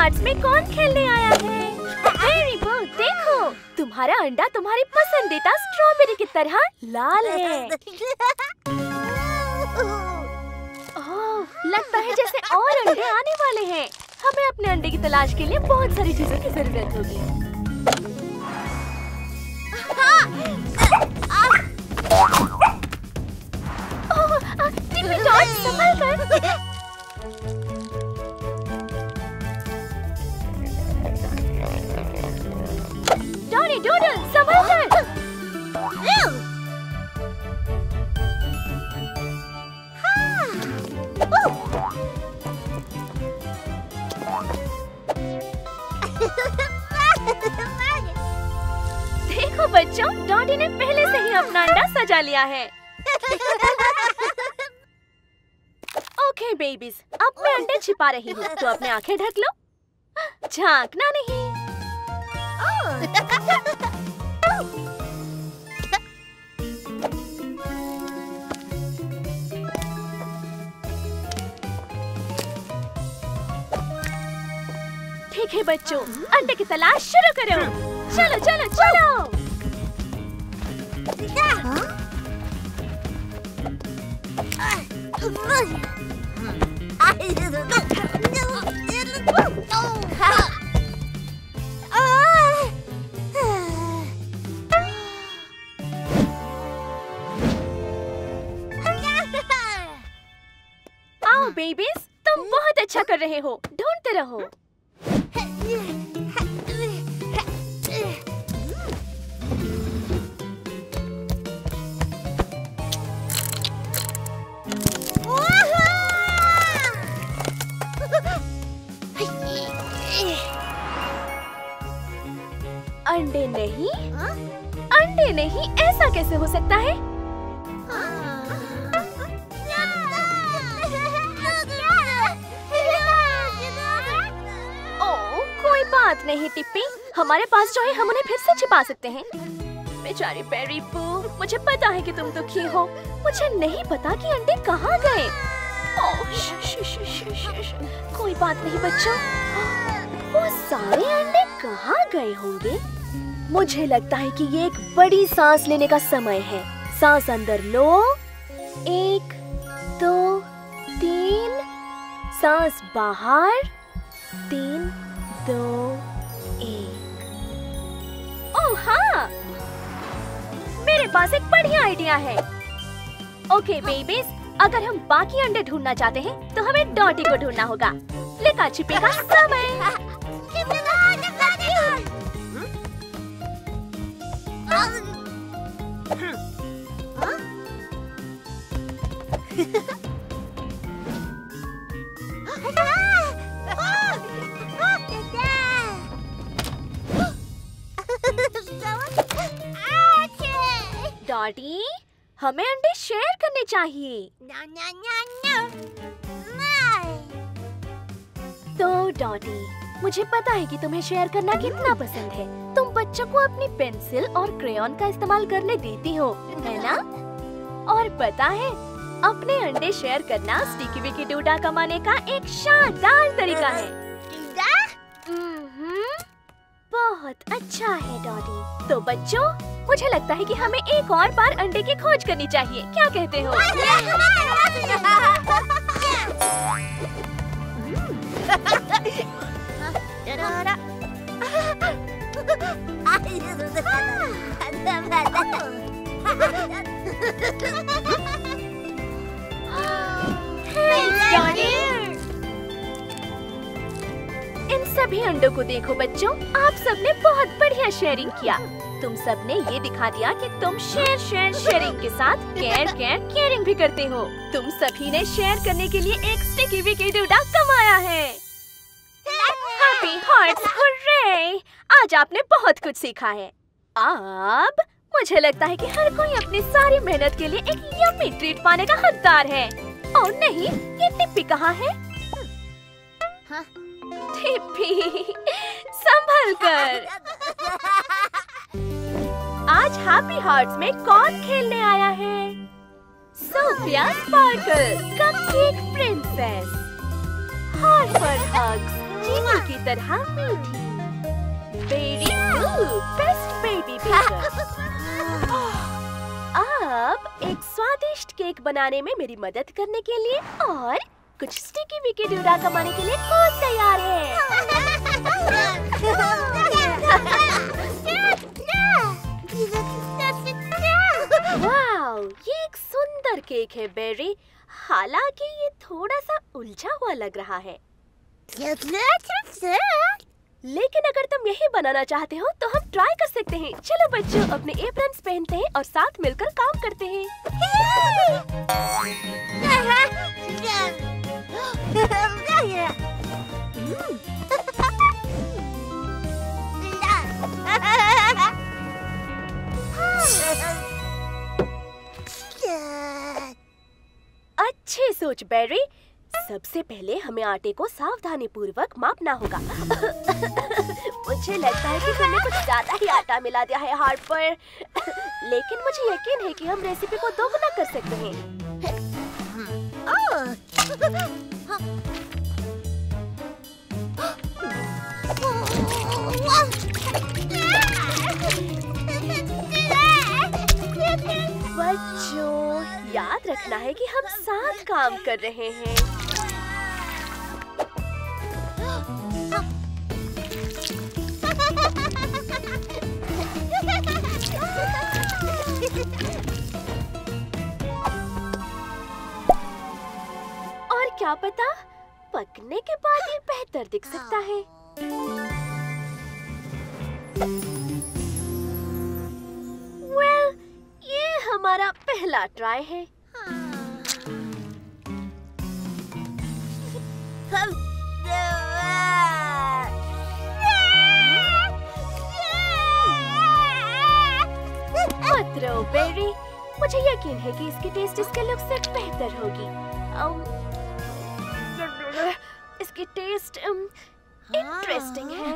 Hearts में कौन खेलने आया है? वेरी गुड, देखो तुम्हारा अंडा तुम्हारी पसंदीदा स्ट्रॉबेरी की तरह लाल है। ओह, लगता है जैसे और अंडे आने वाले हैं। हमें अपने अंडे की तलाश के लिए बहुत सारी चीजों की जरूरत होगी। टिप्पी डॉट, संभल कर। डॉनी डूडल, संभल कर। देखो बच्चों, डॉडी ने पहले से ही अपना अंडा सजा लिया है। ओके बेबीज, अब मैं अंडे छिपा रही हूँ, तो अपने आंखें ढक लो। झांकना नहीं। ठीक है बच्चों, अंडे की तलाश शुरू करो। चलो चलो चलो। आओ बेबीज, तुम बहुत अच्छा कर रहे हो। ढूंढते रहो। अंडे नहीं, अंडे नहीं, ऐसा कैसे हो सकता है? ओह, कोई बात नहीं टिप्पी, हमारे पास जो है हम उन्हें फिर से छिपा सकते हैं। बेचारी पेरी पू, मुझे पता है कि तुम दुखी हो। मुझे नहीं पता कि अंडे कहाँ गए। ओह, कोई बात नहीं बच्चों, वो सारे अंडे कहाँ गए होंगे? मुझे लगता है कि ये एक बड़ी सांस लेने का समय है। सांस अंदर लो, 1 2 3, सांस बाहर, 3 2 1। ओह हाँ, मेरे पास एक बढ़िया आइडिया है। ओके बेबीज, अगर हम बाकी अंडे ढूंढना चाहते हैं तो हमें डॉटी को ढूंढना होगा। लिखा छिपे का समय। डॉटी, हमें अंडे शेयर करने चाहिए। तो डॉटी, मुझे पता है कि तुम्हें शेयर करना कितना पसंद है। तुम बच्चों को अपनी पेंसिल और क्रेयॉन का इस्तेमाल करने देती हो, है ना? और पता है, अपने अंडे शेयर करना स्टिकी विकी डूडा कमाने का एक शानदार तरीका है। बहुत अच्छा है डॉडी। तो बच्चों, मुझे लगता है कि हमें एक और बार अंडे की खोज करनी चाहिए। क्या कहते हो? इन सभी अंडों को देखो बच्चों, आप सबने बहुत बढ़िया शेयरिंग किया। तुम सबने ये दिखा दिया कि तुम शेयरिंग के साथ केयरिंग भी करते हो। तुम सभी ने शेयर करने के लिए एक स्टिकी विकी डूडा कमाया है। Happy hearts, hurray! आज आपने बहुत कुछ सीखा है। अब मुझे लगता है कि हर कोई अपनी सारी मेहनत के लिए एक यम्मी ट्रीट पाने का हकदार है। और नहीं, ये टिप्पी कहाँ है? टिप्पी, संभल कर। आज हैप्पी हार्ट्स में कौन खेलने आया है? Sophia Sparkle, cupcake princess. Heart for hugs, चीनी की तरह मीठी। Berry best baby baker. अब एक स्वादिष्ट केक बनाने में मेरी मदद करने के लिए और कुछ स्टिकी विकी डूडा कमाने के लिए कौन तैयार है? वाव, ये एक सुंदर केक है बेरी। हालांकि ये थोड़ा सा उलझा हुआ लग रहा है, लेकिन अगर तुम यही बनाना चाहते हो तो हम ट्राई कर सकते हैं। चलो बच्चों, अपने एप्रन्स पहनते हैं और साथ मिलकर काम करते हैं। अच्छी सोच बेरी। सबसे पहले हमें आटे को सावधानी पूर्वक मापना होगा। मुझे लगता है कि तुमने कुछ ज्यादा ही आटा मिला दिया है हार्ट पर। लेकिन मुझे यकीन है कि हम रेसिपी को दोगुना कर सकते हैं। बच्चों, याद रखना है कि हम साथ काम कर रहे हैं। और क्या पता, पकने के बाद ये बेहतर दिख सकता है। ये हमारा पहला ट्राई है। मत रो बेरी, मुझे यकीन है कि इसकी टेस्ट इसके लुक से बेहतर होगी। इसकी टेस्ट इंटरेस्टिंग है।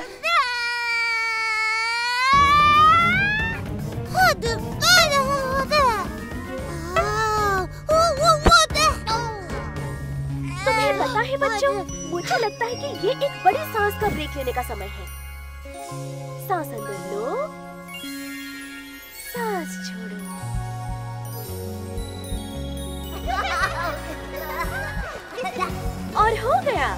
तुम्हें पता है बच्चों, मुझे लगता है कि ये एक बड़ी सांस का ब्रेक लेने का समय है। सांस अंदर लो, सांस छोड़ो। और हो गया।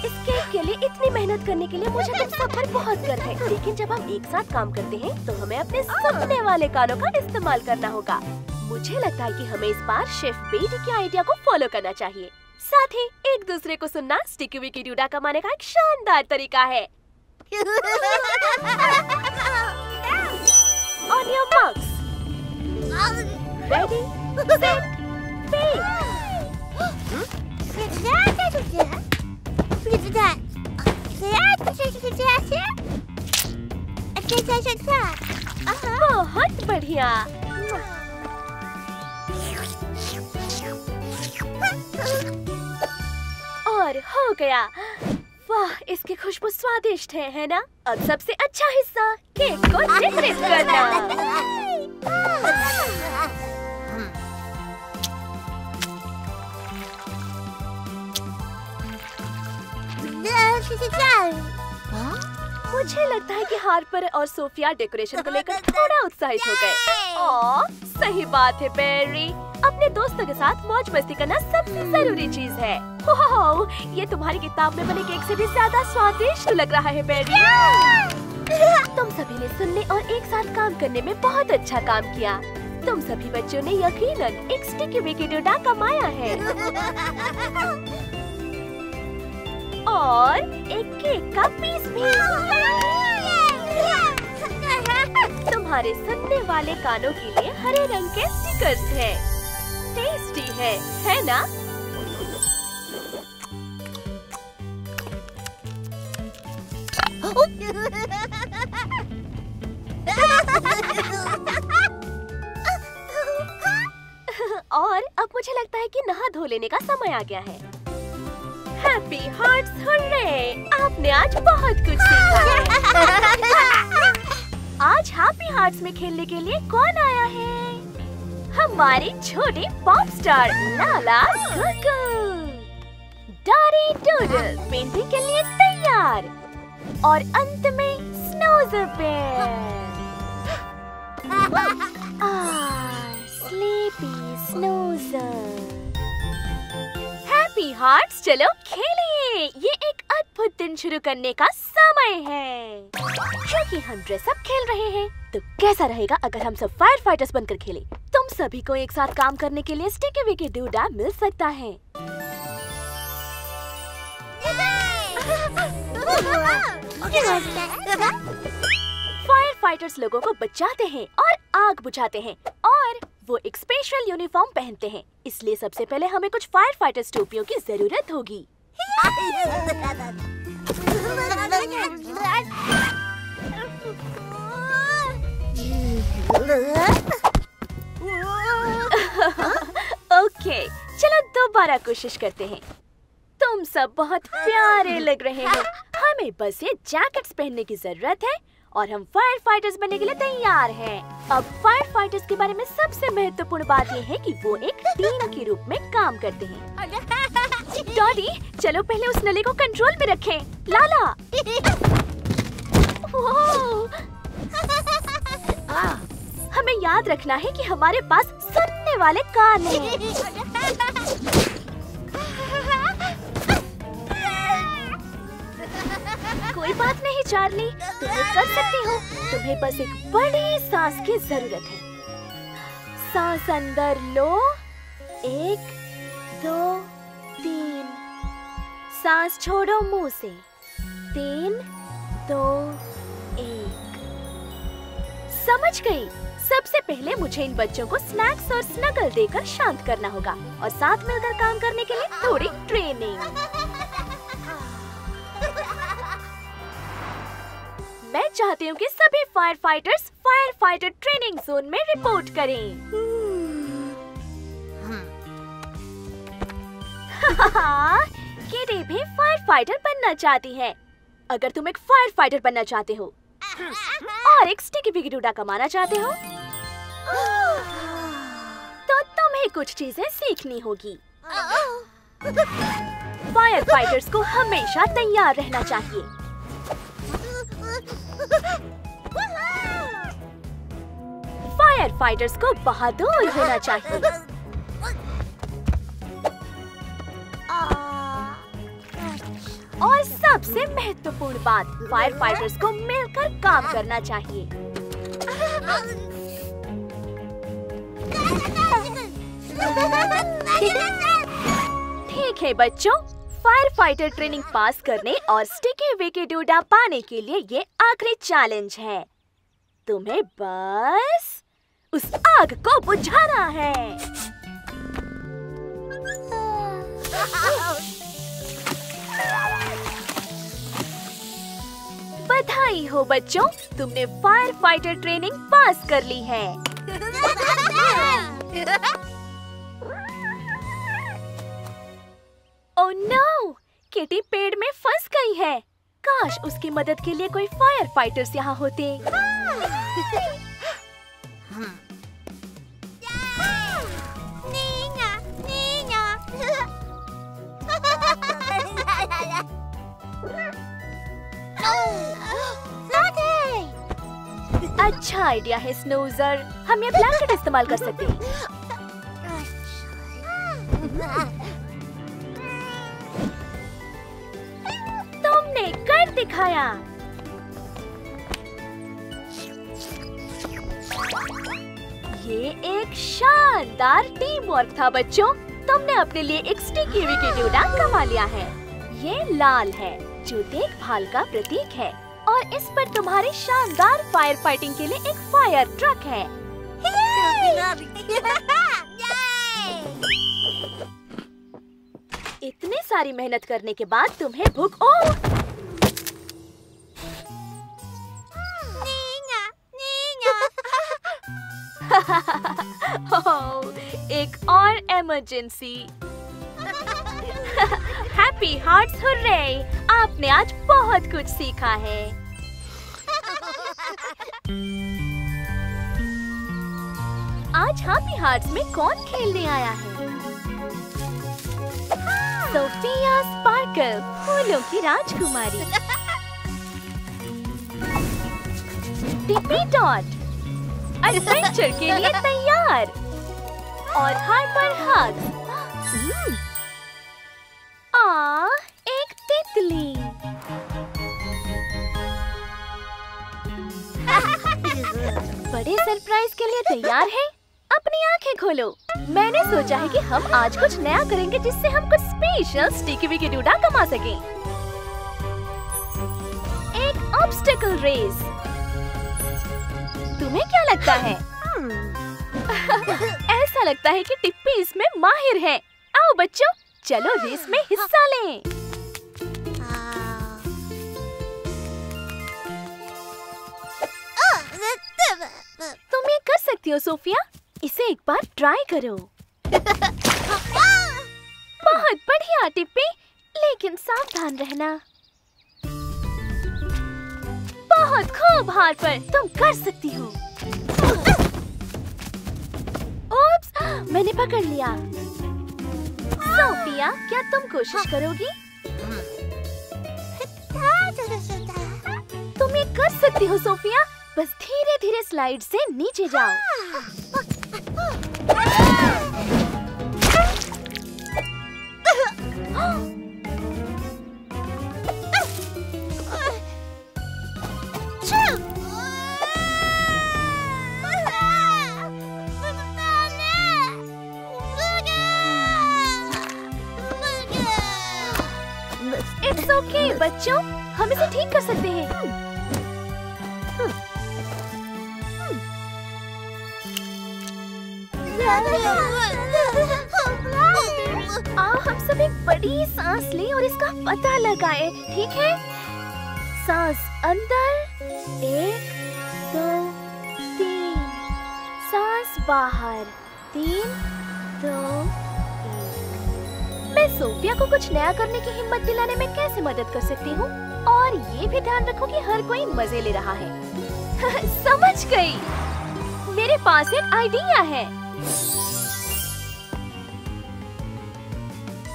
इस केक के लिए इतनी मेहनत करने के लिए मुझे तुम सब पर बहुत गर्व है। लेकिन जब हम एक साथ काम करते हैं तो हमें अपने सपने वाले कानों का इस्तेमाल करना होगा। मुझे लगता है कि हमें इस बार शेफ बेटी के आइडिया को फॉलो करना चाहिए। साथ ही एक दूसरे को सुनना स्टिकी विकी डूडा कमाने का एक शानदार तरीका है। On your marks. Ready, set, bake. बहुत बढ़िया। और हो गया। वाह, इसकी खुशबू स्वादिष्ट है ना? अब सबसे अच्छा हिस्सा, केक को डेकोरेट करना। मुझे लगता है कि हार्पर और सोफिया डेकोरेशन को लेकर थोड़ा उत्साहित हो गए। सही बात है बेरी, अपने दोस्तों के साथ मौज मस्ती करना सबसे जरूरी चीज है। वाह, ये तुम्हारी किताब में बने केक से भी ज्यादा स्वादिष्ट लग रहा है बेरी। तुम सभी ने सुनने और एक साथ काम करने में बहुत अच्छा काम किया। तुम सभी बच्चों ने यकीनन एक स्टिकी विकी डूडा कमाया है और एक केक का पीस भी। तुम्हारे सुनने वाले कानों के लिए हरे रंग के स्टिकर्स हैं। टेस्टी है ना? और अब मुझे लगता है कि नहा धो लेने का समय आ गया है। Happy hearts hurray! आपने आज बहुत कुछ सीखा है। आज हैप्पी हार्ट्स में खेलने के लिए कौन आया है? हमारी छोटी पॉप स्टार लाला गुगु। हमारी डूडल पेंटिंग के लिए तैयार। और अंत में स्नूज़र बेयर। स्लीपी स्नूज़र। हैप्पी हार्ट्स, चलो खेलिए। ये एक अद्भुत दिन शुरू करने का समय है। क्योंकि हम ड्रेस अप खेल रहे हैं, तो कैसा रहेगा अगर हम सब फायर फाइटर्स बनकर खेलें? तुम सभी को एक साथ काम करने के लिए स्टिकी विकी डूडा मिल सकता है। फायर फाइटर्स लोगों को बचाते हैं और आग बुझाते हैं, और वो एक स्पेशल यूनिफॉर्म पहनते हैं। इसलिए सबसे पहले हमें कुछ फायर फाइटर्स टोपियों की जरूरत होगी। ओके, चलो दोबारा कोशिश करते हैं। तुम सब बहुत प्यारे लग रहे हो। हमें बस ये जैकेट्स पहनने की जरूरत है और हम फायर फाइटर्स बनने के लिए तैयार हैं। अब फायर फाइटर्स के बारे में सबसे महत्वपूर्ण बात ये है कि वो एक टीम के रूप में काम करते हैं। डॉडी, चलो पहले उस नली को कंट्रोल में रखें। लाला, हमें याद रखना है कि हमारे पास सुनने वाले कान हैं। कोई बात नहीं चार्ली, तुम कर सकती हो। तुम्हें बस एक बड़ी सांस की जरूरत है। सांस अंदर लो, 1 2 3। सांस छोड़ो मुंह से, 3 2 1। समझ गई। सबसे पहले मुझे इन बच्चों को स्नैक्स और स्नगल देकर शांत करना होगा और साथ मिलकर काम करने के लिए थोड़ी ट्रेनिंग। मैं चाहती हूँ कि सभी fire fighters fire fighter training zone में रिपोर्ट करें। किटी भी फायर फाइटर बनना चाहती है। अगर तुम एक फायर फाइटर बनना चाहते हो और एक स्टिकी विकी डूडा कमाना चाहते हो, तो तुम्हें कुछ चीजें सीखनी होगी। फायर फाइटर्स को हमेशा तैयार रहना चाहिए। फायर फाइटर्स को बहादुर होना चाहिए। और सबसे महत्वपूर्ण बात, फायर फाइटर्स को मिलकर काम करना चाहिए। ठीक है बच्चों, फायर फाइटर ट्रेनिंग पास करने और स्टिकी विकी डूडा पाने के लिए ये आखिरी चैलेंज है। तुम्हें बस उस आग को बुझाना है। बधाई हो बच्चों, तुमने फायर फाइटर ट्रेनिंग पास कर ली है। ओह नो, किटी पेड़ में फंस गई है। काश उसकी मदद के लिए कोई फायर फाइटर्स यहाँ होते। अच्छा आइडिया है स्नूज़र, हम ये ब्लैंकेट इस्तेमाल कर सकते हैं। तुमने कर दिखाया। ये एक शानदार टीम वर्क था बच्चों। तुमने अपने लिए एक स्टिकी विकी डूडा कमा लिया है। ये लाल है जो देखभाल का प्रतीक है, और इस पर तुम्हारी शानदार फायर फाइटिंग के लिए एक फायर ट्रक है। इतनी सारी मेहनत करने के बाद तुम्हें भूख एक और इमरजेंसी। Happy hearts hurray! आपने आज बहुत कुछ सीखा है। आज हैप्पी हार्ट्स में कौन खेलने आया है? सोफिया स्पाइडर ट्विंकल, फूलों की राजकुमारी। टिप्पी डॉट, एडवेंचर के लिए तैयार। और हाइपर हग। एक तितली। बड़े सरप्राइज के लिए तैयार हैं? अपनी आंखें खोलो। मैंने सोचा है कि हम आज कुछ नया करेंगे जिससे हम कुछ स्पेशल स्टिकी विकी डूडा कमा सकें। एक ऑब्स्टेकल रेस। तुम्हें क्या लगता है? ऐसा लगता है कि टिप्पी इसमें माहिर है। आओ बच्चों, चलो रेस में हिस्सा लें। तुम ये कर सकती हो सोफिया, इसे एक बार ट्राई करो। बहुत बढ़िया टिप्पी, लेकिन सावधान रहना। बहुत खूब हार्पर, तुम कर सकती हो। ओप्स, मैंने पकड़ लिया। सोफिया, क्या तुम कोशिश करोगी? तुम ये कर सकती हो सोफिया, बस धीरे धीरे स्लाइड से नीचे जाओ। इट्स ओके बच्चों, हम इसे ठीक कर सकते हैं। आओ हम सब एक बड़ी सांस लें और इसका पता लगाएं, ठीक है? सांस अंदर, 1 2 3। सांस बाहर, 3 2 1। मैं सोफिया को कुछ नया करने की हिम्मत दिलाने में कैसे मदद कर सकती हूँ? और ये भी ध्यान रखो कि हर कोई मजे ले रहा है। समझ गई, मेरे पास एक आइडिया है।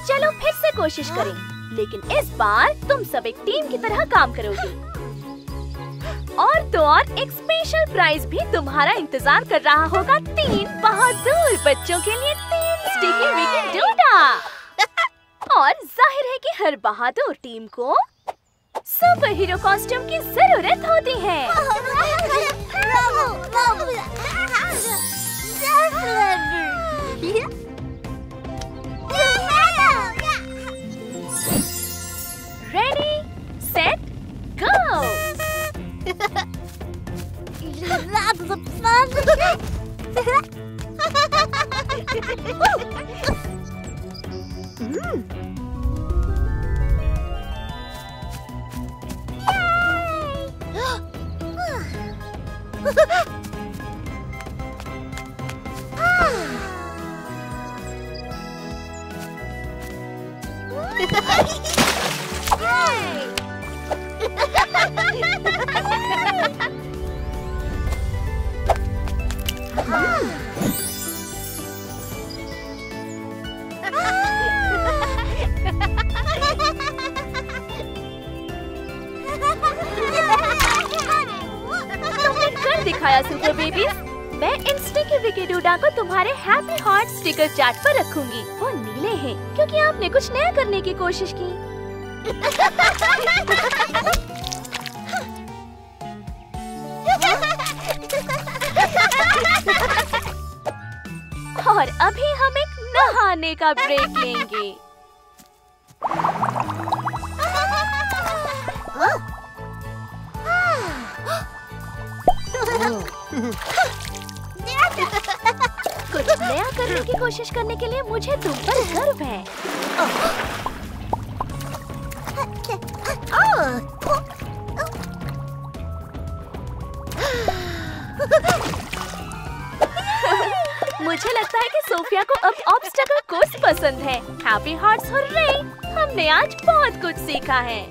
चलो फिर से कोशिश करें, लेकिन इस बार तुम सब एक टीम की तरह काम करोगे। और तो और एक स्पेशल प्राइज भी तुम्हारा इंतजार कर रहा होगा। 3 बहादुर बच्चों के लिए 3 स्टिकी विकी डूडा। और जाहिर है कि हर बहादुर टीम को सुपर हीरो कॉस्ट्यूम की जरूरत होती है। Ready set go. दिखाया सुपर बेबीज। मैं इन स्टिकी विकी डूडा को तुम्हारे हैप्पी हार्ट स्टिकर चार्ट पर रखूंगी। वो नीले हैं क्योंकि आपने कुछ नया करने की कोशिश की। और अभी हम एक नहाने का ब्रेक लेंगे। कुछ नया करने की कोशिश करने के लिए मुझे तुम पर गर्व है। मुझे लगता है कि सोफिया को अब ऑब्स्टेकल कोर्स पसंद है। Happy hearts hurray! हमने आज बहुत कुछ सीखा है।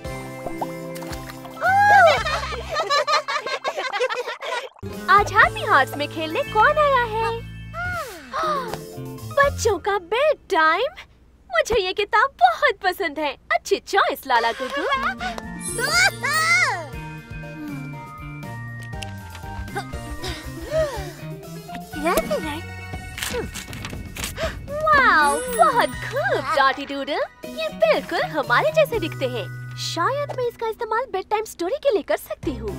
आज हैप्पी हार्ट्स में खेलने कौन आया है? बच्चों का बेड टाइम। मुझे ये किताब बहुत पसंद है। अच्छा अच्छी चॉइस लाला गुगु। वाओ, बहुत खूब डॉटी डूडल। ये बिल्कुल हमारे जैसे दिखते हैं। शायद मैं इसका इस्तेमाल बेड टाइम स्टोरी के लिए कर सकती हूँ।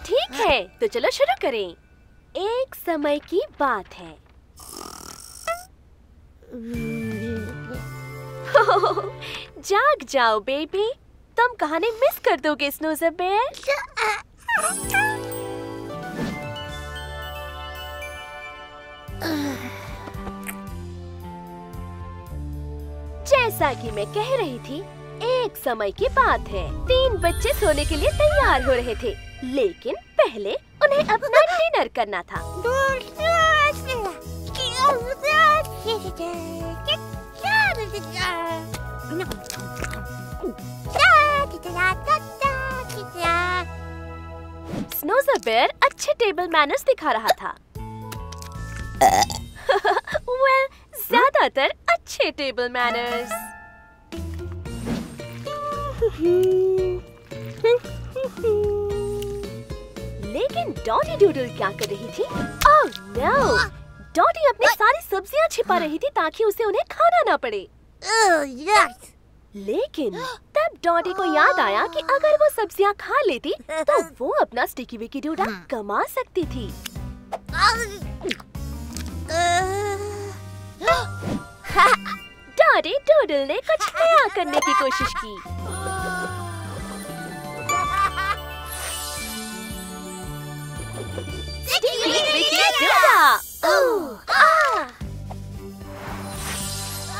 ठीक है, तो चलो शुरू करें। एक समय की बात है। जाग जाओ बेबी, तुम कहानी मिस कर दोगे स्नूज़र बेयर। जैसा कि मैं कह रही थी, एक समय की बात है। 3 बच्चे सोने के लिए तैयार हो रहे थे, लेकिन पहले उन्हें अपना डिनर करना था। स्नूज़र बेयर अच्छे टेबल मैनर्स दिखा रहा था। वेल, ज्यादातर अच्छे टेबल मैनर्स। लेकिन डॉटी डूडल क्या कर रही थी? Oh no! डॉटी अपनी सारी सब्जियां छिपा रही थी ताकि उसे उन्हें खाना ना पड़े। लेकिन तब डॉटी को याद आया कि अगर वो सब्जियां खा लेती तो वो अपना स्टिकी विकी डूडा कमा सकती थी। डॉटी डूडल ने कुछ नया करने की कोशिश की। स्टिकी विकी डूडा।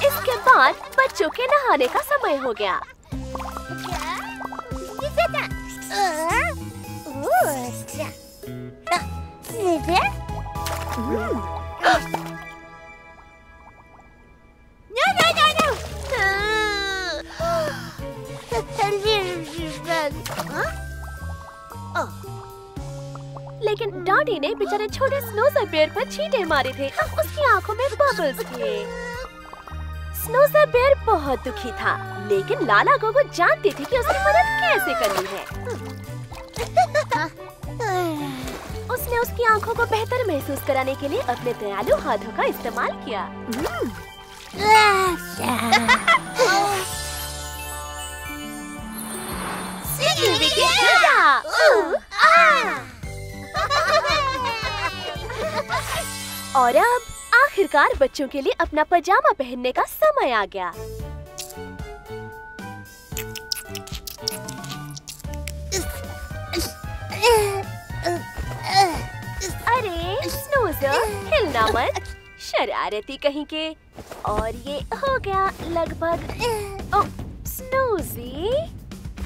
इसके बाद बच्चों के नहाने का समय हो गया। लेकिन डॉटी ने बेचारे छोटे स्नूज़र बेयर पर छींटे मारे थे। अब उसकी आंखों में बबल्स थे। स्नूज़र बेयर बहुत दुखी था, लेकिन लाला गुगु जानती थी कि उसकी मदद कैसे करनी है। उसने उसकी आंखों को बेहतर महसूस कराने के लिए अपने दयालु हाथों का इस्तेमाल किया। और अब आखिरकार बच्चों के लिए अपना पजामा पहनने का समय आ गया। अरे स्नूज़र, हिलना मत, शरारती कहीं के। और ये हो गया लगभग। ओह स्नूज़ी।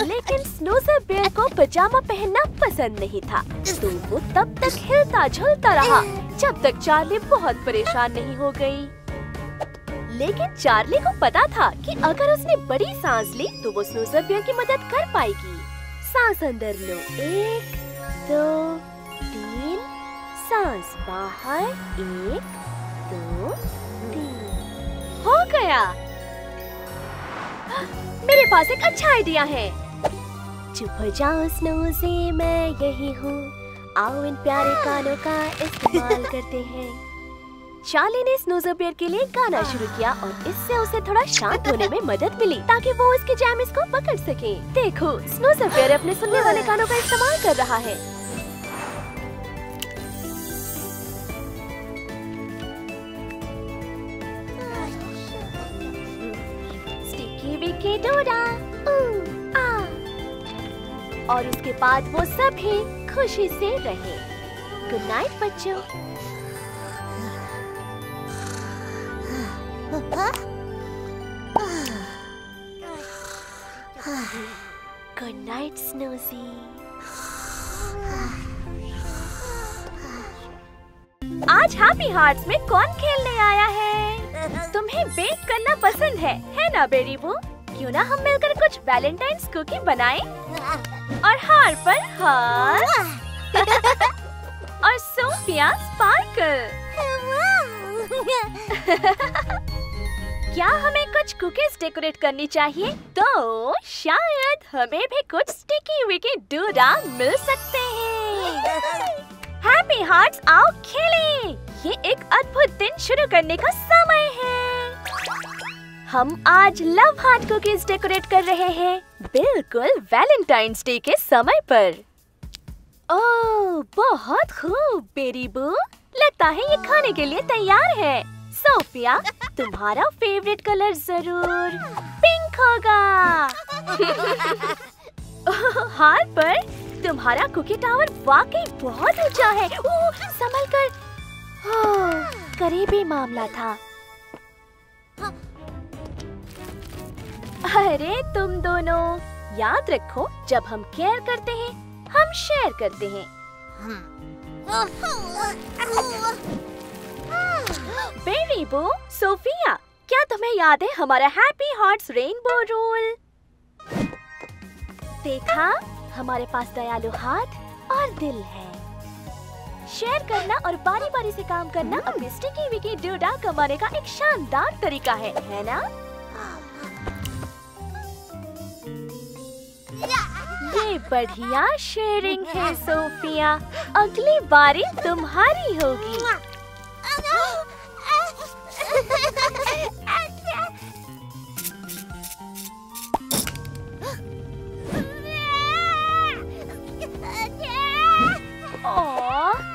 लेकिन स्नूज़र बेयर को पजामा पहनना पसंद नहीं था, तो वो तब तक हिलता झूलता रहा जब तक चार्ली बहुत परेशान नहीं हो गई। लेकिन चार्ली को पता था कि अगर उसने बड़ी सांस ली तो वो स्नूज़र बेयर की मदद कर पाएगी। सांस अंदर लो, 1 2 3, सांस बाहर, 1 2 3। हो गया। मेरे पास एक अच्छा आइडिया है। चुप हो जाओ स्नूज़ी, मैं यही हूँ। आओ इन प्यारे गानों का इस्तेमाल करते हैं। चार्ली ने स्नूज़र बेयर के लिए गाना शुरू किया और इससे उसे थोड़ा शांत होने में मदद मिली ताकि वो उसके जैमिस को पकड़ सके। देखो, स्नूज़र बेयर अपने सुनने वाले गानों का इस्तेमाल कर रहा है। स्टिकी विकी डूडा। और उसके बाद वो सभी खुशी से रहे। गुड नाइट बच्चों। Good night snoozy. आज हैप्पी हार्ट्स में कौन खेलने आया है? तुम्हें बेक करना पसंद है ना बेरी बू? क्यों ना हम मिलकर कुछ वैलेंटाइन्स कुकी बनाएं? और हार पर हार और सोफिया स्पार्कल। क्या हमें कुछ कुकीज डेकोरेट करनी चाहिए? तो शायद हमें भी कुछ स्टिकी विकी डूडा मिल सकते हैं। हैप्पी हार्ट्स, आओ खेलें। ये एक अद्भुत दिन शुरू करने का समय है। हम आज लव हार्ट कुकीज डेकोरेट कर रहे हैं, बिल्कुल वैलेंटाइन्स डे के समय पर। ओह, बहुत खूब बेरी बू, लगता है ये खाने के लिए तैयार है। सोफिया, तुम्हारा फेवरेट कलर जरूर पिंक होगा। हार्पर, तुम्हारा कुकी टावर वाकई बहुत ऊंचा है। संभल कर, करीबी मामला था। अरे तुम दोनों, याद रखो, जब हम केयर करते हैं हम शेयर करते हैं। बेरी बू, सोफिया, क्या तुम्हें याद है हमारा हैप्पी हार्ट्स रेनबो रूल? देखा, हमारे पास दयालु हाथ और दिल है। शेयर करना और बारी बारी से काम करना अपनी स्टिकी विकी डूडा कमाने का एक शानदार तरीका है ना? ये बढ़िया शेयरिंग है सोफिया, अगली बारी तुम्हारी होगी।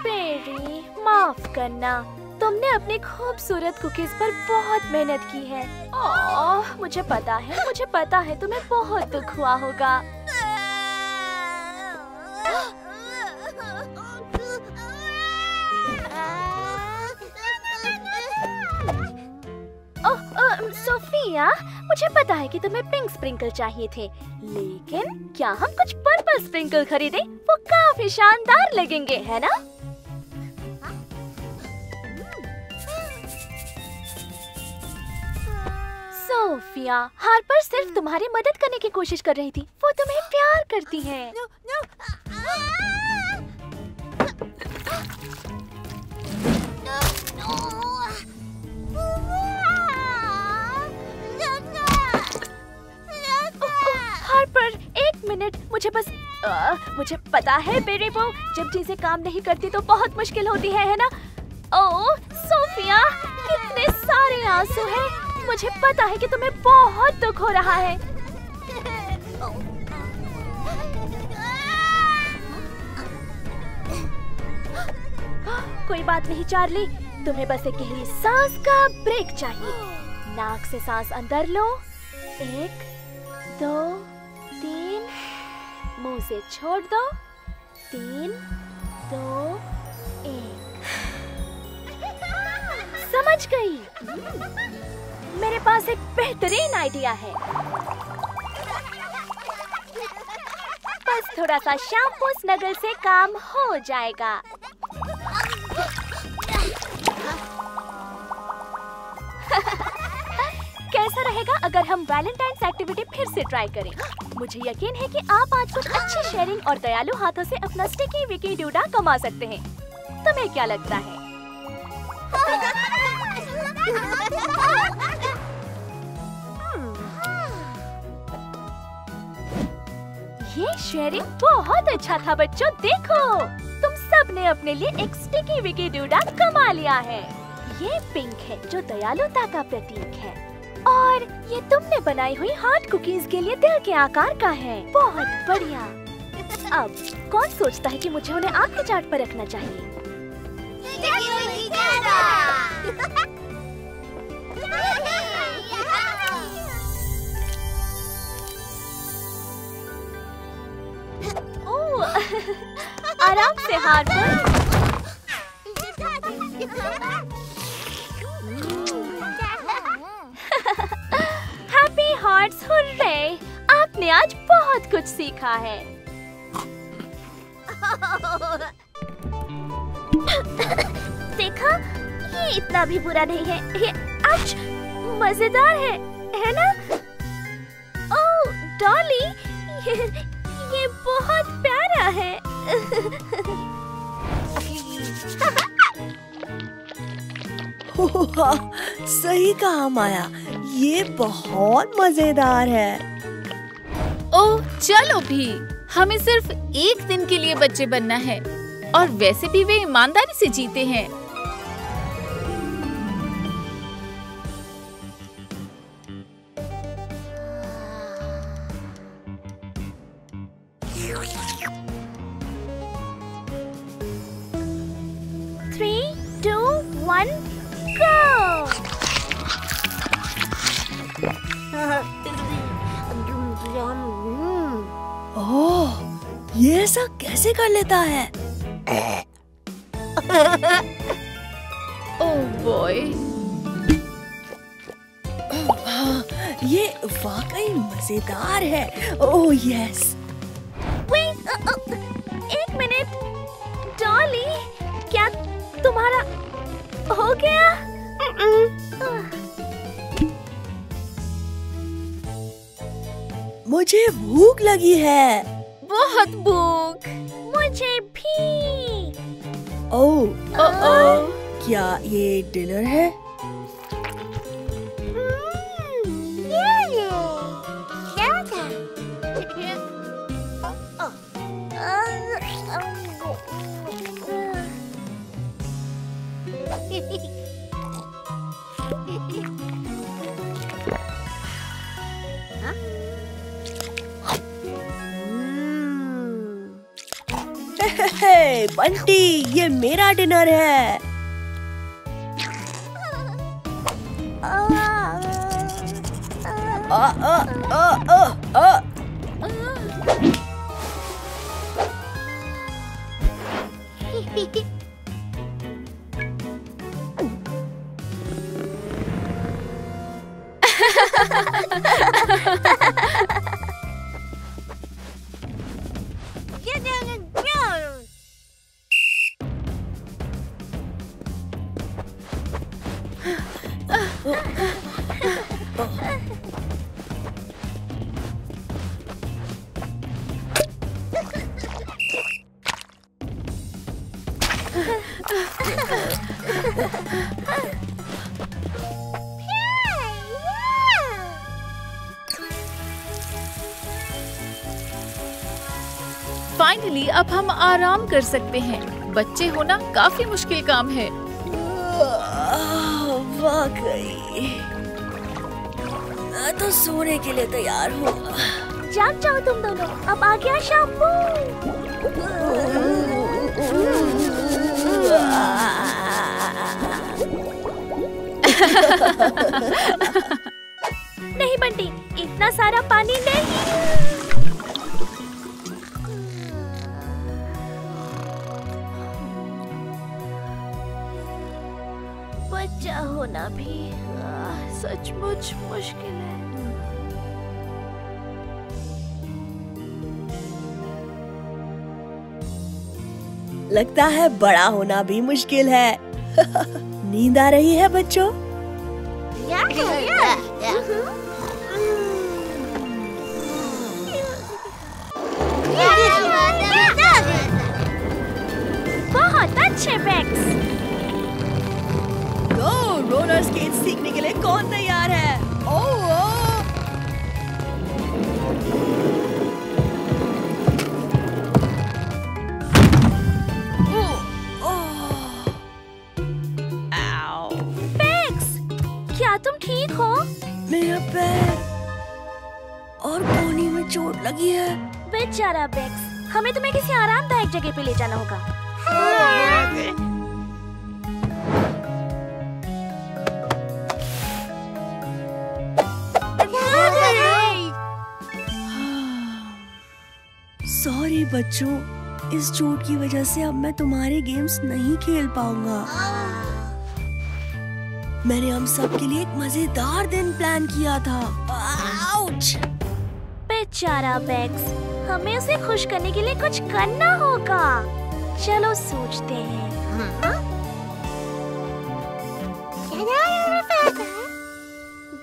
बेरी, माफ करना, तुमने अपनी खूबसूरत कुकीज पर बहुत मेहनत की है। मुझे पता है तुम्हें बहुत दुख हुआ होगा। सोफिया, मुझे पता है कि तुम्हें पिंक स्प्रिंकल चाहिए थे, लेकिन क्या हम कुछ पर्पल स्प्रिंकल खरीदें? वो काफी शानदार लगेंगे, है ना? सोफिया, हार्पर सिर्फ तुम्हारी मदद करने की कोशिश कर रही थी। वो तुम्हें प्यार करती है। हार्पर, एक मिनट, मुझे पता है बेरी बू, जब चीजें काम नहीं करती तो बहुत मुश्किल होती है ना? ओह सोफिया, कितने सारे आंसू हैं। मुझे पता है कि तुम्हें बहुत दुख हो रहा है। कोई बात नहीं चार्ली, तुम्हें बस एक गहरी सांस का ब्रेक चाहिए। नाक से सांस अंदर लो, 1 2 3, मुंह से छोड़ दो, 3 2 1। समझ गई? मेरे पास एक बेहतरीन आइडिया है। बस थोड़ा सा शैम्पू स्नगल से काम हो जाएगा। कैसा रहेगा अगर हम वैलेंटाइन्स एक्टिविटी फिर से ट्राई करें? मुझे यकीन है कि आप आज कुछ अच्छी शेयरिंग और दयालु हाथों से अपना स्टिकी विकी डूडा कमा सकते हैं। तुम्हें क्या लगता है? ये शेयरिंग बहुत अच्छा था बच्चों। देखो, तुम सब ने अपने लिए एक स्टिकी विकी डूडा कमा लिया है। ये पिंक है जो दयालुता का प्रतीक है, और ये तुमने बनाई हुई हार्ट कुकीज के लिए दिल के आकार का है। बहुत बढ़िया। अब कौन सोचता है कि मुझे उन्हें आग के चाट पर रखना चाहिए? आराम से हार्पर। Happy hearts, hurray! आपने आज बहुत कुछ सीखा है। देखा, ये इतना भी बुरा नहीं है। ये आज मजेदार है ना? डॉली, ये बहुत प्यारा है। सही कहा माया, ये बहुत मजेदार है। ओह चलो भी, हमें सिर्फ एक दिन के लिए बच्चे बनना है और वैसे भी वे ईमानदारी से जीते हैं। Three, 2, 1, go! ओह, ये ऐसा कैसे कर लेता है? ओह बॉय, ये वाकई मजेदार है। Oh yes. Wait, एक मिनट, डॉली, क्या तुम्हारा हो गया? मुझे भूख लगी है। बहुत भूख। मुझे भी। ओह ओह, क्या ये डिनर है? हे बंटी, ये मेरा डिनर है। आ, आ, आ, आ, आ। फाइनली अब हम आराम कर सकते हैं। बच्चे होना काफी मुश्किल काम है। वाकई, मैं तो सोने के लिए तैयार हूँ। जाग जाओ तुम दोनों, अब आ गया शाम्पू। नहीं बंटी, इतना सारा पानी नहीं। बच्चा होना भी सचमुच मुश्किल है। लगता है बड़ा होना भी मुश्किल है। नींद आ रही है बच्चों? बहुत अच्छे बैग्स। गो, रोलर स्केट सीखने के लिए कौन तैयार है? ओह क्या तुम ठीक हो? मेरा पैर और कोहनी में चोट लगी है। बेचारा बैग्स, हमें तुम्हें किसी आरामदायक जगह पे ले जाना होगा। सॉरी बच्चों, इस चोट की वजह से अब मैं तुम्हारे गेम्स नहीं खेल पाऊंगा। मैंने हम सब के लिए एक मजेदार दिन प्लान किया था। आउच! बेचारा बैग्स, हमें उसे खुश करने के लिए कुछ करना होगा। चलो सोचते हैं।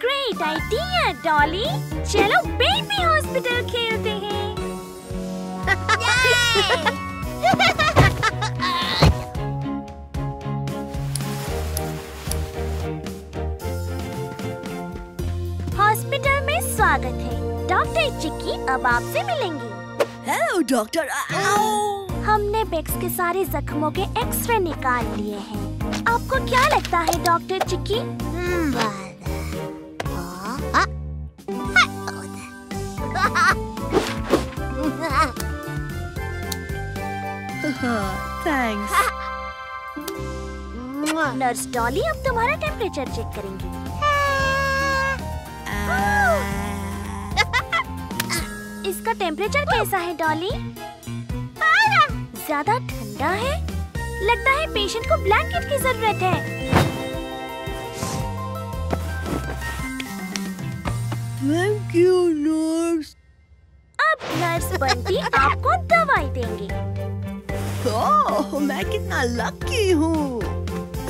ग्रेट आइडिया डॉली, चलो बेबी हॉस्पिटल। हॉस्पिटल खेलते हैं। हॉस्पिटल में स्वागत है। डॉक्टर चिक्की अब आपसे मिलेंगी। Hello doctor. हमने बेक्स के सारे जख्मों के एक्सरे निकाल लिए हैं। आपको क्या लगता है डॉक्टर चिक्की? थैंक्स। नर्स डॉली अब तुम्हारा टेम्परेचर चेक करेंगी। इसका टेम्परेचर कैसा है डॉली? ज्यादा ठंडा है? लगता है पेशेंट को ब्लैंकेट की जरूरत है। Thank you nurse. अब नर्स बंटी आपको दवाई देंगे। ओह, मैं कितना लकी हूँ।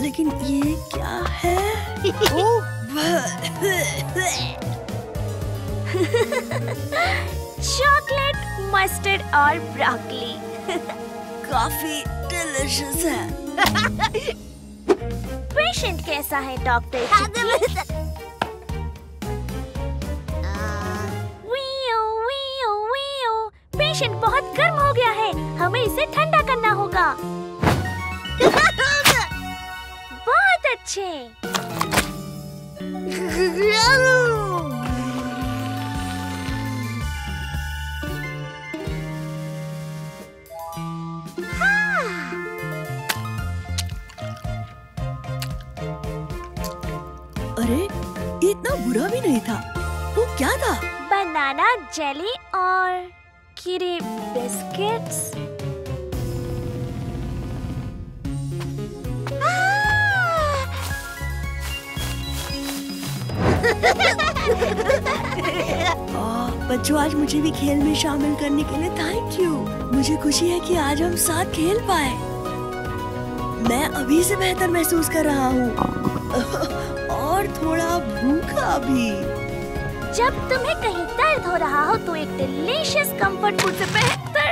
लेकिन ये क्या है? चॉकलेट, मस्टर्ड और ब्रोकली। काफी डिलीशियस है। पेशेंट कैसा है डॉक्टर चिक्की? पेशेंट बहुत गर्म हो गया है, हमें इसे ठंडा करना होगा। बहुत अच्छे। अरे, ये इतना बुरा भी नहीं था। वो क्या था? बनाना जेली और कीरी बिस्किट्स। बच्चों, आज मुझे भी खेल में शामिल करने के लिए थैंक यू। मुझे खुशी है कि आज हम साथ खेल पाए। मैं अभी से बेहतर महसूस कर रहा हूँ और थोड़ा भूखा भी। जब तुम्हें कहीं दर्द हो रहा हो तो एक डिलीशियस कंफर्ट फूड से बेहतर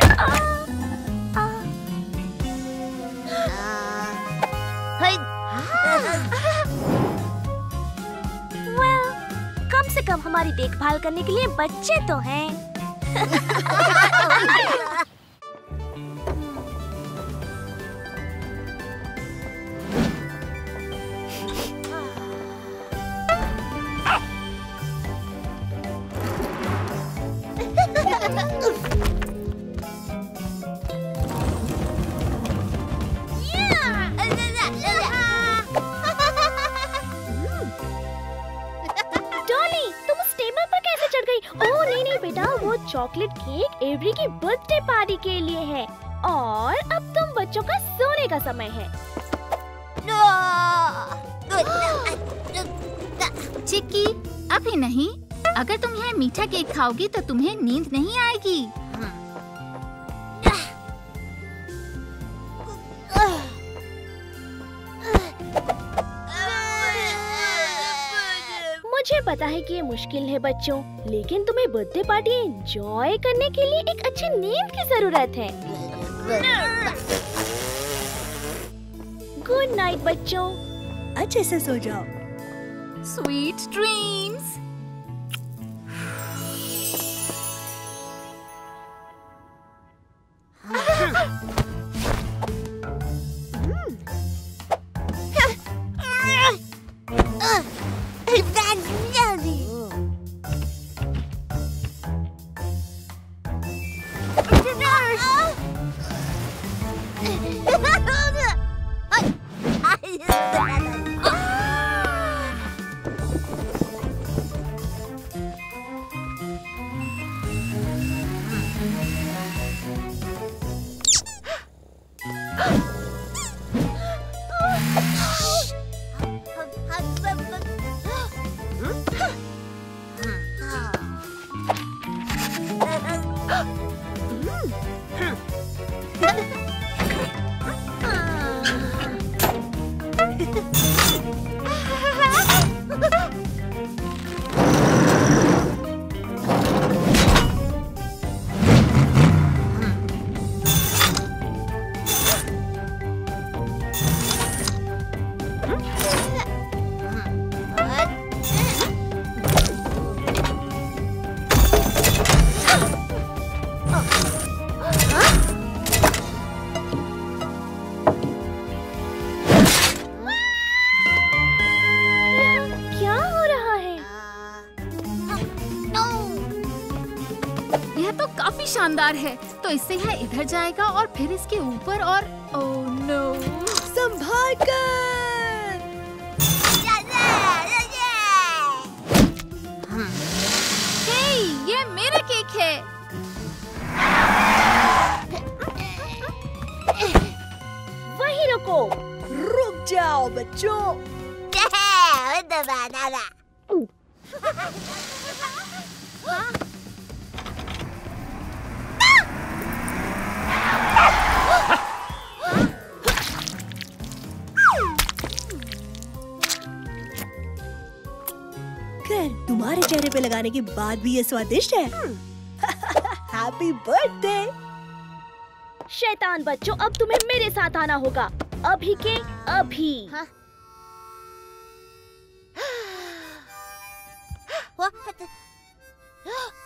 कम से कम हमारी देखभाल करने के लिए बच्चे तो हैं। चॉकलेट केक एवरी की बर्थडे पार्टी के लिए है और अब तुम बच्चों का सोने का समय है। चिक्की, अभी नहीं। अगर तुम यह मीठा केक खाओगी तो तुम्हें नींद नहीं आएगी। मुझे पता है कि ये मुश्किल है बच्चों, लेकिन तुम्हें बर्थडे पार्टी एंजॉय करने के लिए एक अच्छी नींद की जरूरत है। गुड नाइट बच्चों। अच्छे से सो जाओ। Sweet dreams. क्या हो रहा है? यह तो काफी शानदार है। तो इससे यह इधर जाएगा और फिर इसके ऊपर और ओह नो। संभाल कर। हे, ये मेरा केक है। वहीं रुको। रुक जाओ बच्चों। खैर, तुम्हारे चेहरे पे लगाने के बाद भी ये स्वादिष्ट है। Happy birthday. शैतान बच्चों, अब तुम्हें मेरे साथ आना होगा। अभी के अभी।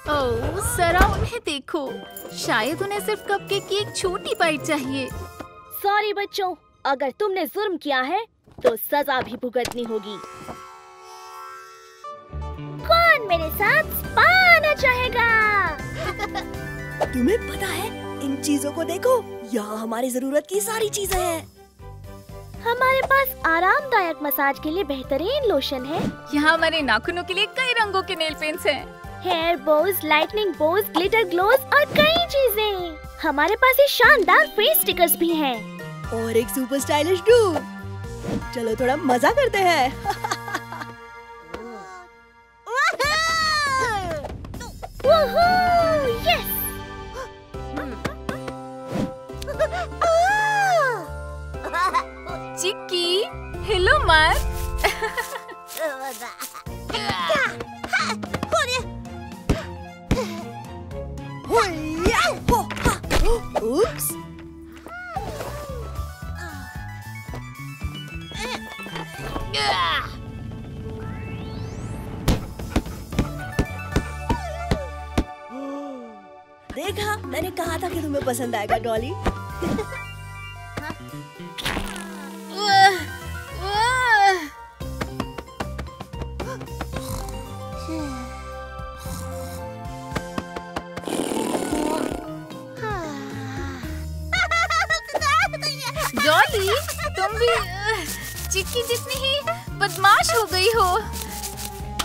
ओह सरा, उन्हें देखो। शायद उन्हें सिर्फ कपकेक की एक छोटी बाइट चाहिए। सॉरी बच्चों, अगर तुमने जुर्म किया है तो सजा भी भुगतनी होगी। कौन मेरे साथ स्पा आना चाहेगा? तुम्हें पता है, इन चीजों को देखो, यहाँ हमारी जरूरत की सारी चीजें हैं। हमारे पास आरामदायक मसाज के लिए बेहतरीन लोशन है। यहाँ हमारे नाखूनों के लिए कई रंगों के नेल पेंट्स हैं। हेयर बोज, लाइटनिंग बोज, ग्लिटर ग्लोव्स और कई चीजें। हमारे पास ये शानदार फेस स्टिकर्स भी हैं। और एक सुपर स्टाइलिश डू। चलो थोड़ा मजा करते हैं। यस! चिक्की, हेलो मार। Oops! देखा, मैंने कहा था कि तुम्हें पसंद आएगा डॉली। डॉली, तुम भी चिक्की जितनी ही बदमाश हो गई हो।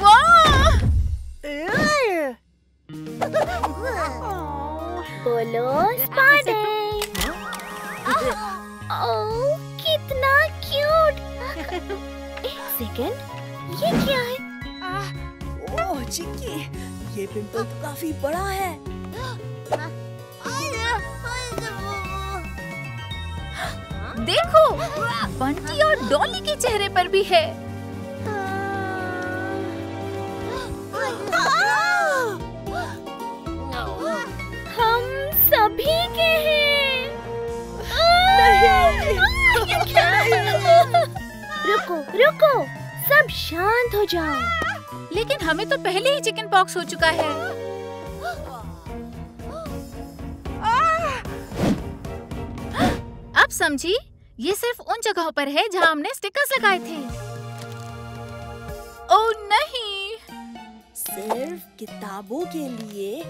वाह! बोलो स्पा डे। ओह, कितना क्यूट। एक सेकंड, ये क्या है? ओह चिक्की, ये पिंपल तो काफी बड़ा है। देखो, बंटी और डॉली के चेहरे पर भी है। हम सभी के हैं। रुको रुको, सब शांत हो जाओ। लेकिन हमें तो पहले ही चिकन पॉक्स हो चुका है। अब समझी, ये सिर्फ उन जगहों पर है जहां हमने स्टिकर्स लगाए थे। ओह नहीं! सिर्फ किताबों के लिए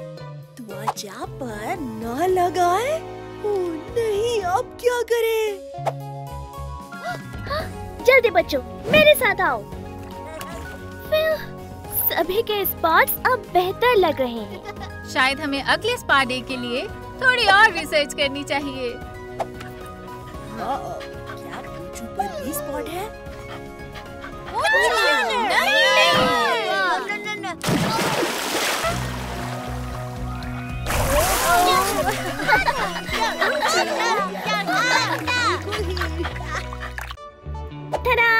त्वचा पर न लगाए। ओह नहीं, अब क्या करें? जल्दी बच्चों, मेरे साथ आओ। सभी के स्पॉट्स अब बेहतर लग रहे हैं। शायद हमें अगले स्पा डे के लिए थोड़ी और रिसर्च करनी चाहिए। क्या टूचू पर भी स्पॉट है? टडा!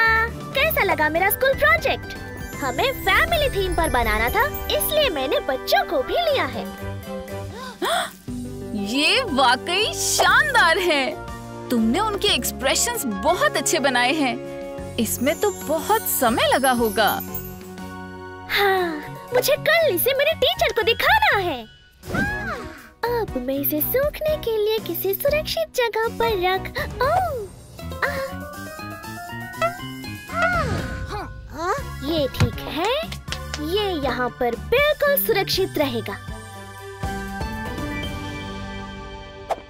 कैसा लगा मेरा स्कूल प्रोजेक्ट? हमें फैमिली थीम पर बनाना था, इसलिए मैंने बच्चों को भी लिया है। ये वाकई शानदार है। तुमने उनके एक्सप्रेशंस बहुत अच्छे बनाए हैं। इसमें तो बहुत समय लगा होगा। हाँ, मुझे कल इसे मेरे टीचर को दिखाना है। अब मैं इसे सूखने के लिए किसी सुरक्षित जगह पर रख। ये ठीक है, ये यहाँ पर बिल्कुल सुरक्षित रहेगा।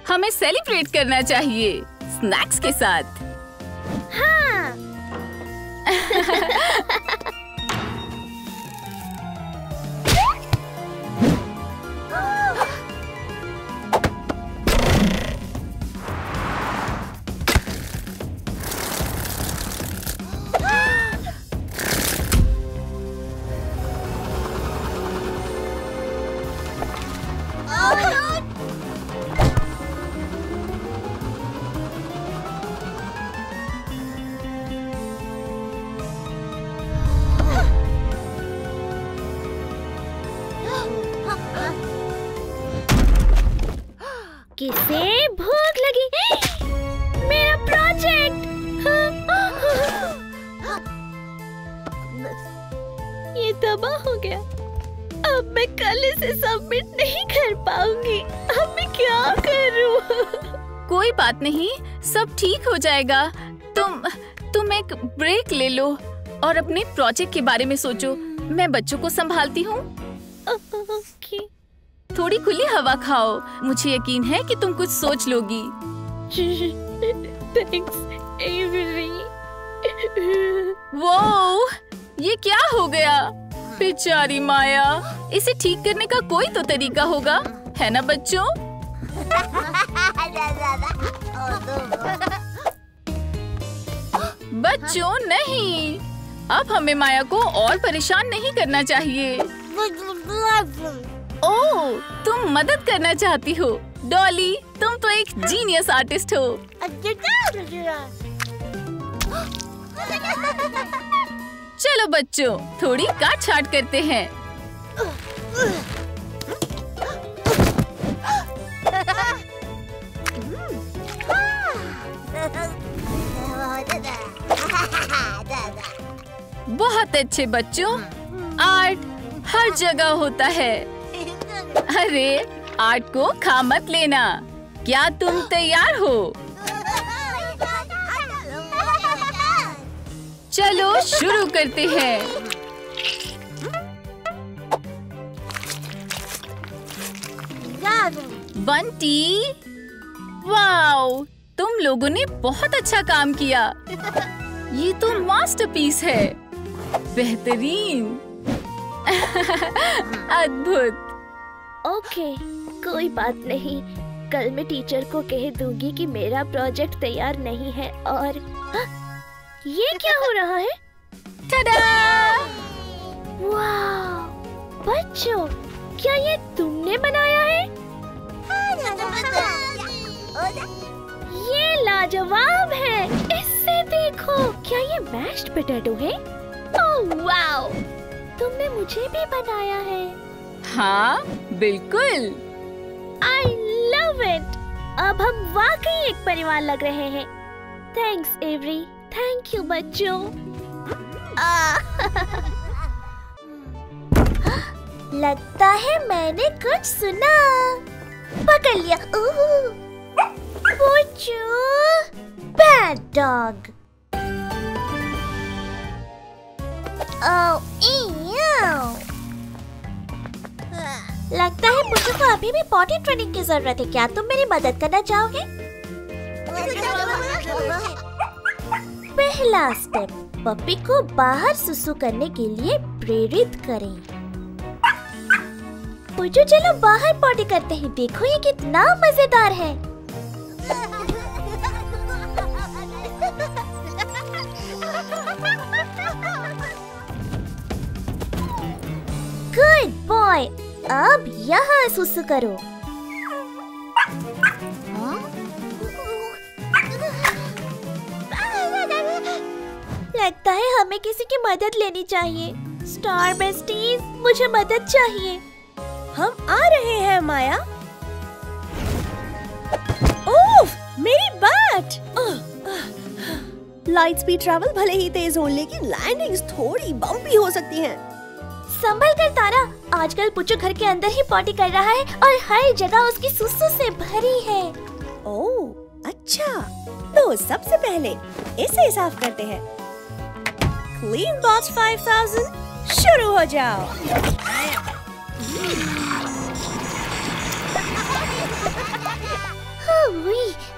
हमें सेलिब्रेट करना चाहिए स्नैक्स के साथ। हाँ। किसे भूख लगी? मेरा प्रोजेक्ट! ये तबाह हो गया। अब मैं कल इसे सबमिट नहीं कर पाऊंगी। अब मैं क्या करूं? कोई बात नहीं, सब ठीक हो जाएगा। तुम एक ब्रेक ले लो और अपने प्रोजेक्ट के बारे में सोचो। मैं बच्चों को संभालती हूँ। ओके। थोड़ी खुली हवा खाओ। मुझे यकीन है कि तुम कुछ सोच लोगी। Thanks every. वो ये क्या हो गया? बेचारी माया, इसे ठीक करने का कोई तो तरीका होगा, है ना बच्चों? बच्चों नहीं, अब हमें माया को और परेशान नहीं करना चाहिए। ओह, तुम मदद करना चाहती हो। डॉली, तुम तो एक जीनियस आर्टिस्ट हो। चलो बच्चों, थोड़ी काट छाट करते हैं। बहुत अच्छे बच्चों, आर्ट हर जगह होता है। अरे, आर्ट को खा मत लेना। क्या तुम तैयार हो? चलो शुरू करते हैं। बंटी, वाओ, तुम लोगों ने बहुत अच्छा काम किया। ये तो मास्टरपीस है। बेहतरीन। अद्भुत। ओके, कोई बात नहीं। कल मैं टीचर को कह दूंगी कि मेरा प्रोजेक्ट तैयार नहीं है। और ये क्या हो रहा है? टडा! वाह! बच्चों, क्या ये तुमने बनाया है? ये लाजवाब है। इससे देखो, क्या ये मैश्ड पोटैटो है? Oh wow! तुमने मुझे भी बनाया है। हाँ, बिल्कुल। I love it! अब हम वाकई एक परिवार लग रहे हैं। Thanks every. थैंक यू बच्चों। लगता है मैंने कुछ सुना। पकड़ लिया। Bad dog. लगता है मुझे को अभी भी पॉटी ट्रेनिंग की जरूरत है। क्या तुम मेरी मदद करना चाहोगे? पहला स्टेप, पप्पी को बाहर सुसु करने के लिए प्रेरित करें। पुजू, चलो बाहर पॉटी करते हैं। देखो ये कितना मजेदार है। Good boy. अब यहाँ सुसु करो। लगता है हमें किसी की मदद लेनी चाहिए। स्टार बेस्टीज, मुझे मदद चाहिए। हम आ रहे हैं माया। ओह, मेरी बाट! लाइट स्पीड ट्रैवल भले ही तेज हो, लेकिन लैंडिंग्स थोड़ी बम्पी हो सकती हैं। संभल कर तारा, आजकल पुच्चू घर के अंदर ही पॉटी कर रहा है और हर जगह उसकी सुसु से भरी है। ओह, अच्छा। तो सबसे पहले इसे साफ करते हैं। क्लीन बॉक्स 5000, शुरू हो जाओ।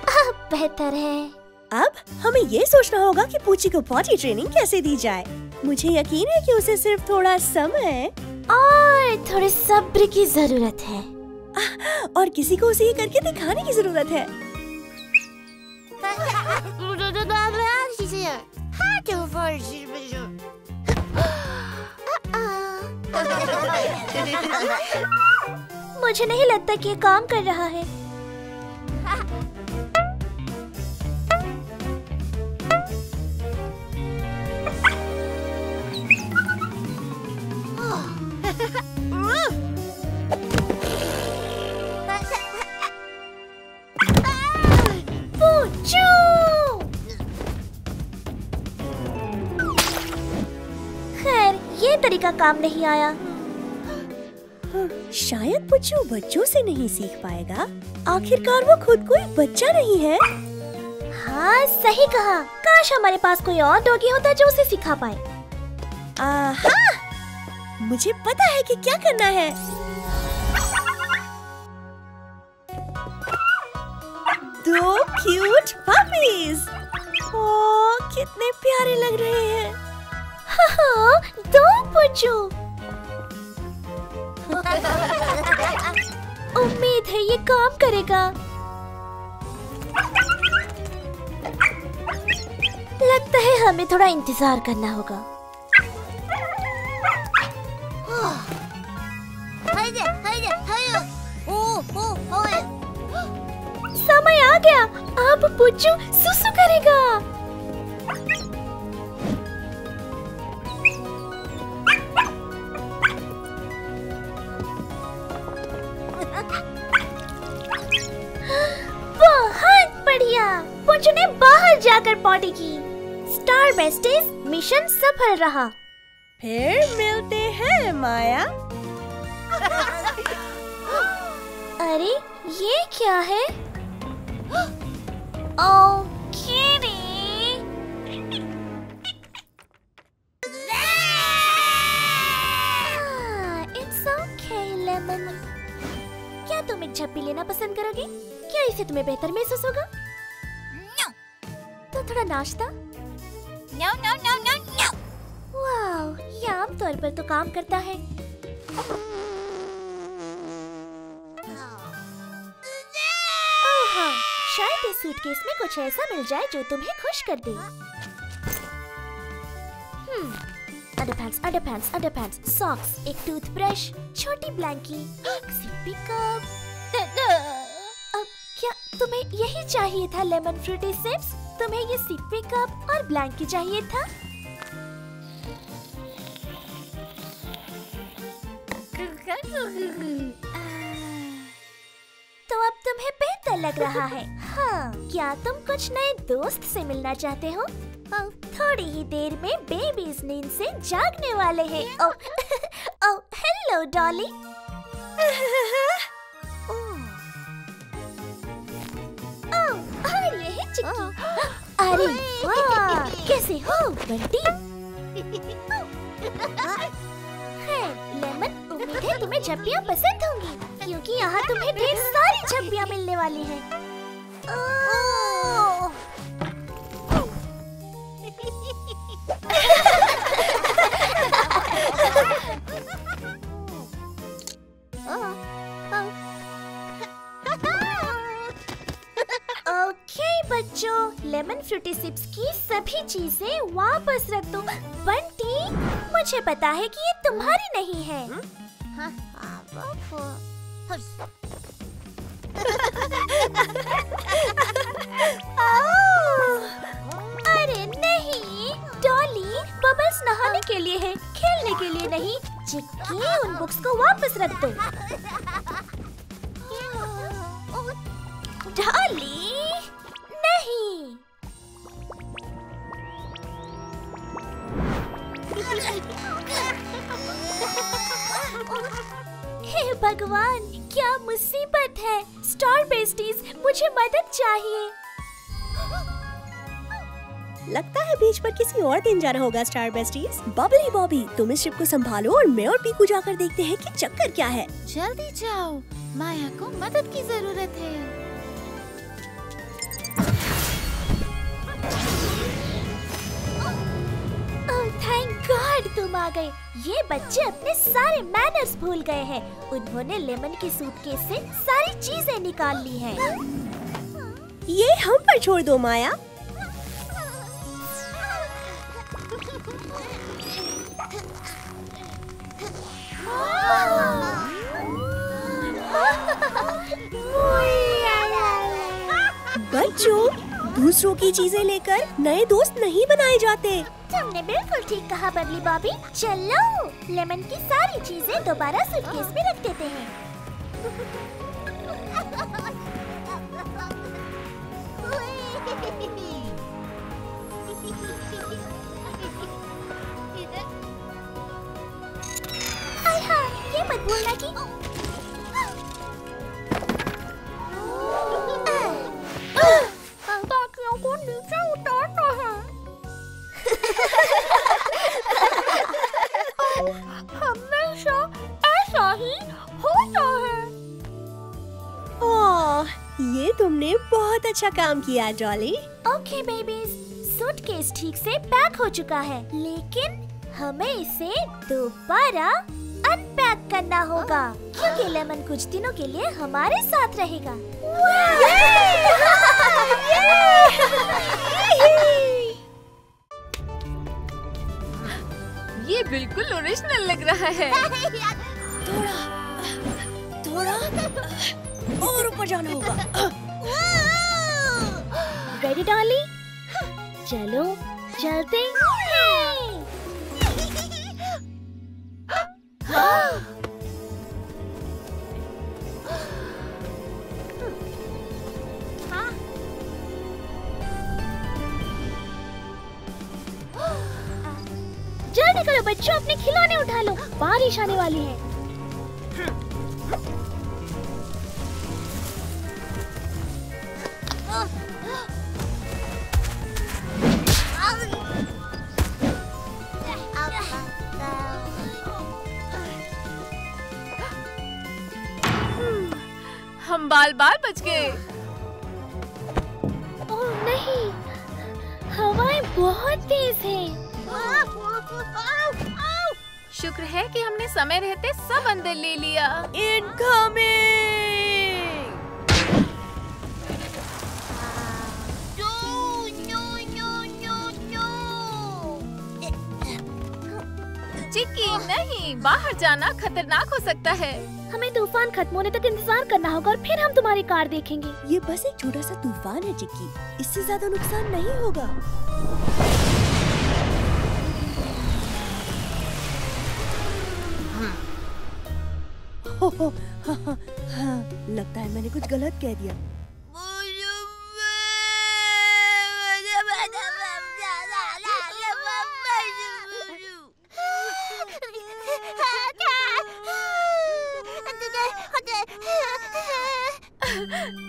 अब बेहतर है। अब हमें ये सोचना होगा कि पूची को पॉटी ट्रेनिंग कैसे दी जाए। मुझे यकीन है कि उसे सिर्फ थोड़ा समय और थोड़े सब्र की जरूरत है। और किसी को उसे ये करके दिखाने की जरूरत है। मुझे नहीं लगता कि ये काम कर रहा है। खैर, ये तरीका काम नहीं आया। शायद पुच्चू बच्चों से नहीं सीख पाएगा। आखिरकार वो खुद कोई बच्चा नहीं है। हाँ, सही कहा। काश हमारे पास कोई और डॉगी होता जो उसे सिखा पाए। आहा! मुझे पता है कि क्या करना है। दो क्यूट पपीज। ओह, कितने प्यारे लग रहे हैं। हाँ, दो पुच्चू। उम्मीद है ये काम करेगा। लगता है हमें थोड़ा इंतजार करना होगा। समय आ गया। अब पुच्चू सुसु करेगा। बहुत बढ़िया। पुच्चू ने बाहर जाकर पॉटी की। स्टार बेस्टेस मिशन सफल रहा। फिर मिलते हैं माया। अरे, ये क्या है? ओह, किटी। It's okay, lemon. क्या तुम एक झप्पी लेना पसंद करोगे? क्या इससे तुम्हें बेहतर महसूस होगा? तो थोड़ा नाश्ता? वाह, ये आमतौर पर तो काम करता है। हाँ, शायद इस सूटकेस में कुछ ऐसा मिल जाए जो तुम्हें खुश कर दे। अंडरपैंट्स, सॉक्स, एक टूथब्रश, छोटी ब्लैंकी, एक सिपी कप। अब क्या तुम्हें यही चाहिए था लेमन फ्रूटी सिप्स? तुम्हें ये सिपी कप और ब्लैंकी चाहिए था? तो अब तुम्हें बेहतर लग रहा है। हाँ, क्या तुम कुछ नए दोस्त से मिलना चाहते हो? थोड़ी ही देर में बेबीज नींद से जागने वाले हैं। ओह, हेलो डॉली। और ये है चिक्की। अरे वाह, कैसे हो बंटी? है लेमन, उम्मीद है तुम्हें झप्पियाँ पसंद होंगी, क्योंकि यहाँ तुम्हें ढेर सारी झप्पियाँ मिलने वाली हैं। ओके बच्चों, लेमन फ्रूटी सिप्स की सभी चीजें वापस रख दो। बंटी, मुझे पता है कि ये तुम्हारी नहीं है। अरे नहीं डॉली, बबल्स नहाने के लिए है, खेलने के लिए नहीं। चिक्की, उन बुक्स को वापस रख दो। डॉली, नहीं। हे भगवान, क्या मुसीबत है। स्टार बेस्टीज, मुझे मदद चाहिए। लगता है बीच पर किसी और दिन जाना होगा स्टार बेस्टीज। बबली बॉबी, तुम इस शिप को संभालो और मैं और पीकू जाकर देखते हैं कि चक्कर क्या है। जल्दी जाओ, माया को मदद की जरूरत है। थैंक गॉड तुम आ गए। ये बच्चे अपने सारे मैनर्स भूल गए हैं। उन्होंने लेमन की सूटकेस से सारी चीजें निकाल ली हैं। ये हम पर छोड़ दो माया। बच्चों, दूसरों की चीजें लेकर नए दोस्त नहीं बनाए जाते। तुमने बिल्कुल ठीक कहा बबली बॉबी। चलो लेमन की सारी चीजें दोबारा सूटकेस में रख देते हैं। ये मत भूलना कि बाकियों को नीचे उतारना है। हमेशा ऐसा ही होता है। ओह, ये तुमने बहुत अच्छा काम किया जॉली। ओके बेबीज, सूटकेस ठीक से पैक हो चुका है, लेकिन हमें इसे दोबारा अनपैक करना होगा क्योंकि लेमन कुछ दिनों के लिए हमारे साथ रहेगा। ये बिल्कुल ओरिजिनल लग रहा है। थोड़ा और ऊपर जाना होगा। Ready darling? चलो चलते हैं। जल्दी करो बच्चों, अपने खिलौने उठा लो, बारिश आने वाली है। हम बाल बच गए। ओह नहीं, हवाएं बहुत तेज हैं। शुक्र है कि हमने समय रहते सब अंदर ले लिया। इनकमिंग! चिक्की नहीं, बाहर जाना खतरनाक हो सकता है। हमें तूफान खत्म होने तक इंतजार करना होगा और फिर हम तुम्हारी कार देखेंगे। ये बस एक छोटा सा तूफान है चिक्की, इससे ज्यादा नुकसान नहीं होगा। हाँ, लगता है मैंने कुछ गलत कह दिया।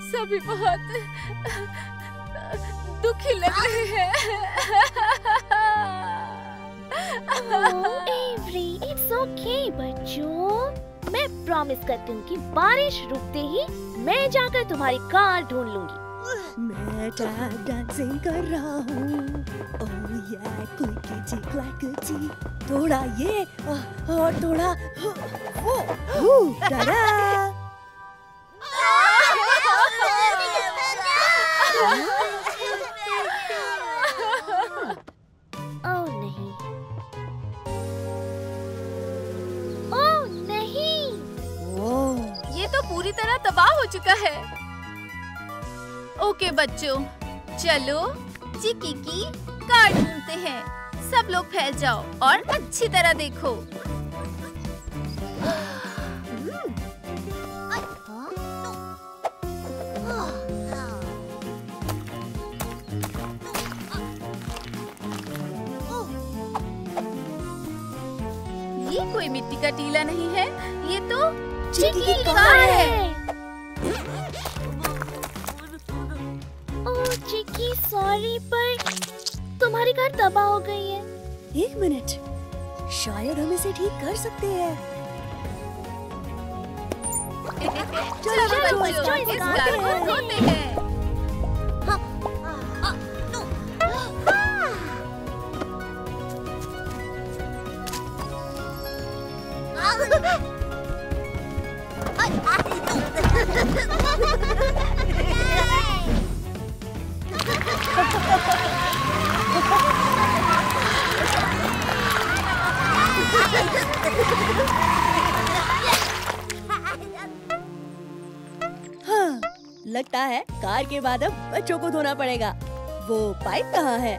सभी बहुत दुखी लग रहे हैं। एवरी, इट्स ओके बच्चों। मैं प्रॉमिस करती हूँ कि बारिश रुकते ही मैं जाकर तुम्हारी कार ढूंढ लूंगी। मैं टैप डांसिंग कर रहा हूँ। ओह या क्लिकी क्लैकी, थोड़ा ये और थोड़ा वो। टाडा! ओह नहीं, ओह नहीं, ये तो पूरी तरह तबाह हो चुका है। ओके बच्चों, चलो चिक्की की कार ढूंढते हैं। सब लोग फैल जाओ और अच्छी तरह देखो। ये कोई मिट्टी का टीला नहीं है, ये तो चिक्की की कार है। ओह चिक्की, सॉरी पर तुम्हारी कार तबाह हो गई है। 1 मिनट, शायद हम इसे ठीक कर सकते हैं। चलो बच्चों, इस कार को धोते हैं। हाँ, लगता है कार के बाद अब बच्चों को धोना पड़ेगा। वो पाइप कहाँ है?